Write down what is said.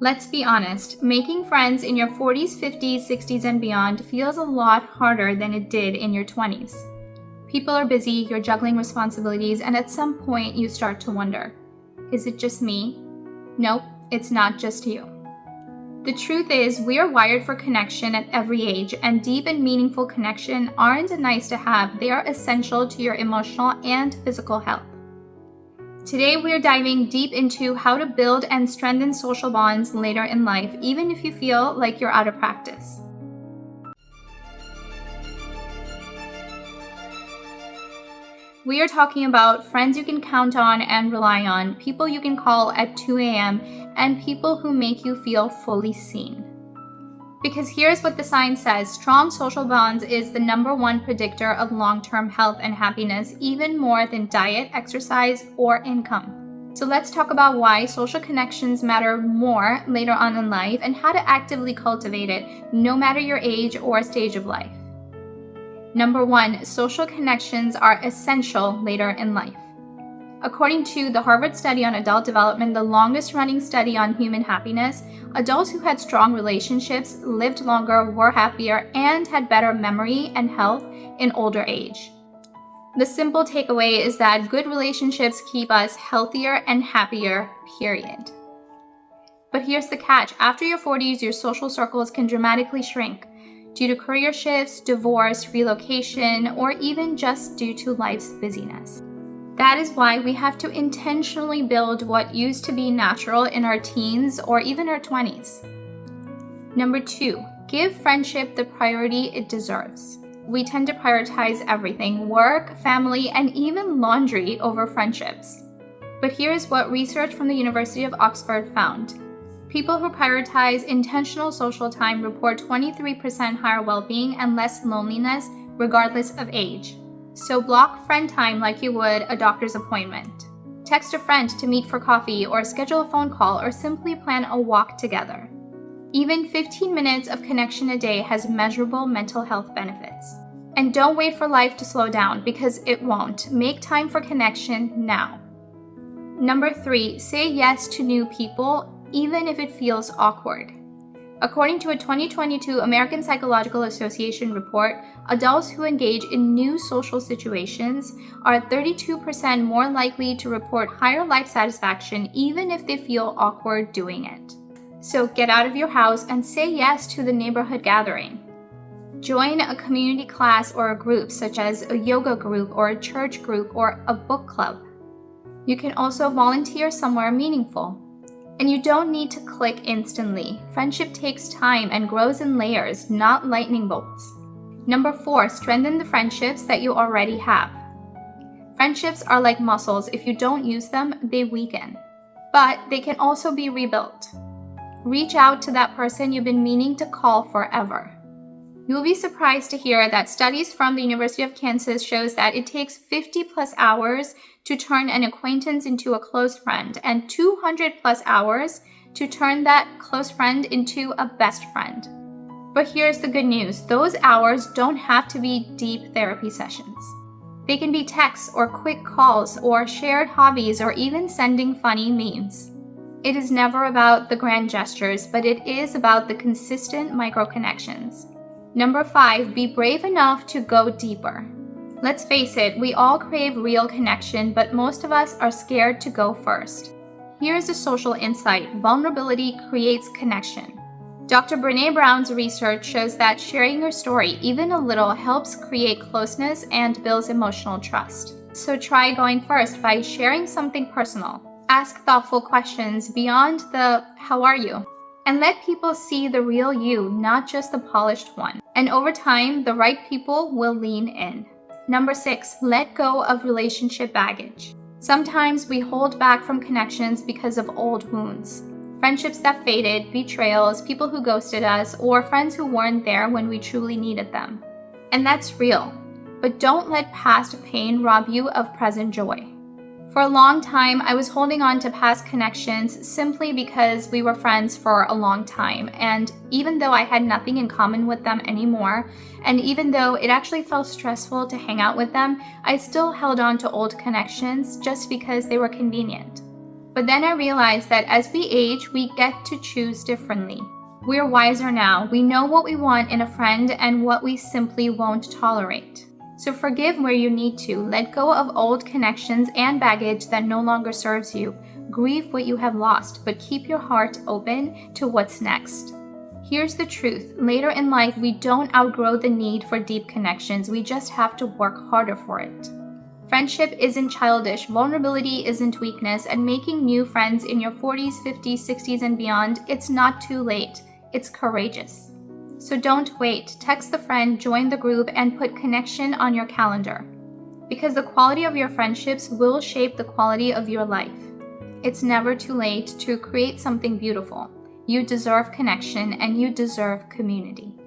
Let's be honest, making friends in your 40s, 50s, 60s, and beyond feels a lot harder than it did in your 20s. People are busy, you're juggling responsibilities, and at some point you start to wonder, is it just me? Nope, it's not just you. The truth is, we are wired for connection at every age, and deep and meaningful connection aren't nice to have, they are essential to your emotional and physical health. Today, we are diving deep into how to build and strengthen social bonds later in life, even if you feel like you're out of practice. We are talking about friends you can count on and rely on, people you can call at 2 a.m., and people who make you feel fully seen. Because here's what the science says, strong social bonds is the #1 predictor of long-term health and happiness, even more than diet, exercise, or income. So let's talk about why social connections matter more later on in life and how to actively cultivate it, no matter your age or stage of life. Number 1, social connections are essential later in life. According to the Harvard study on adult development, the longest running study on human happiness, adults who had strong relationships lived longer, were happier, and had better memory and health in older age. The simple takeaway is that good relationships keep us healthier and happier, period. But here's the catch. After your 40s, your social circles can dramatically shrink due to career shifts, divorce, relocation, or even just due to life's busyness. That is why we have to intentionally build what used to be natural in our teens or even our 20s. Number 2, give friendship the priority it deserves. We tend to prioritize everything, work, family, and even laundry over friendships. But here's what research from the University of Oxford found. People who prioritize intentional social time report 23% higher well-being and less loneliness regardless of age. So block friend time like you would a doctor's appointment. Text a friend to meet for coffee or schedule a phone call or simply plan a walk together. Even 15 minutes of connection a day has measurable mental health benefits. And don't wait for life to slow down because it won't. Make time for connection now. Number 3, say yes to new people even if it feels awkward. According to a 2022 American Psychological Association report, adults who engage in new social situations are 32% more likely to report higher life satisfaction even if they feel awkward doing it. So get out of your house and say yes to the neighborhood gathering. Join a community class or a group such as a yoga group or a church group or a book club. You can also volunteer somewhere meaningful. And you don't need to click instantly. Friendship takes time and grows in layers, not lightning bolts. Number 4, strengthen the friendships that you already have. Friendships are like muscles. If you don't use them, they weaken. But they can also be rebuilt. Reach out to that person you've been meaning to call forever. You'll be surprised to hear that studies from the University of Kansas shows that it takes 50+ hours to turn an acquaintance into a close friend and 200+ hours to turn that close friend into a best friend. But here's the good news. Those hours don't have to be deep therapy sessions. They can be texts or quick calls or shared hobbies or even sending funny memes. It is never about the grand gestures, but it is about the consistent micro-connections. Number 5, be brave enough to go deeper. Let's face it, we all crave real connection, but most of us are scared to go first. Here's a social insight. Vulnerability creates connection. Dr. Brené Brown's research shows that sharing your story, even a little, helps create closeness and builds emotional trust. So try going first by sharing something personal. Ask thoughtful questions beyond the "how are you?" and let people see the real you, not just the polished one. And over time, the right people will lean in. Number 6, let go of relationship baggage. Sometimes we hold back from connections because of old wounds. Friendships that faded, betrayals, people who ghosted us, or friends who weren't there when we truly needed them. And that's real. But don't let past pain rob you of present joy. For a long time, I was holding on to past connections simply because we were friends for a long time. And even though I had nothing in common with them anymore, and even though it actually felt stressful to hang out with them, I still held on to old connections just because they were convenient. But then I realized that as we age, we get to choose differently. We're wiser now. We know what we want in a friend and what we simply won't tolerate. So forgive where you need to. Let go of old connections and baggage that no longer serves you. Grieve what you have lost, but keep your heart open to what's next. Here's the truth. Later in life, we don't outgrow the need for deep connections. We just have to work harder for it. Friendship isn't childish, vulnerability isn't weakness, and making new friends in your 40s, 50s, 60s, and beyond, it's not too late. It's courageous. So don't wait. Text the friend, join the group, and put connection on your calendar. Because the quality of your friendships will shape the quality of your life. It's never too late to create something beautiful. You deserve connection and you deserve community.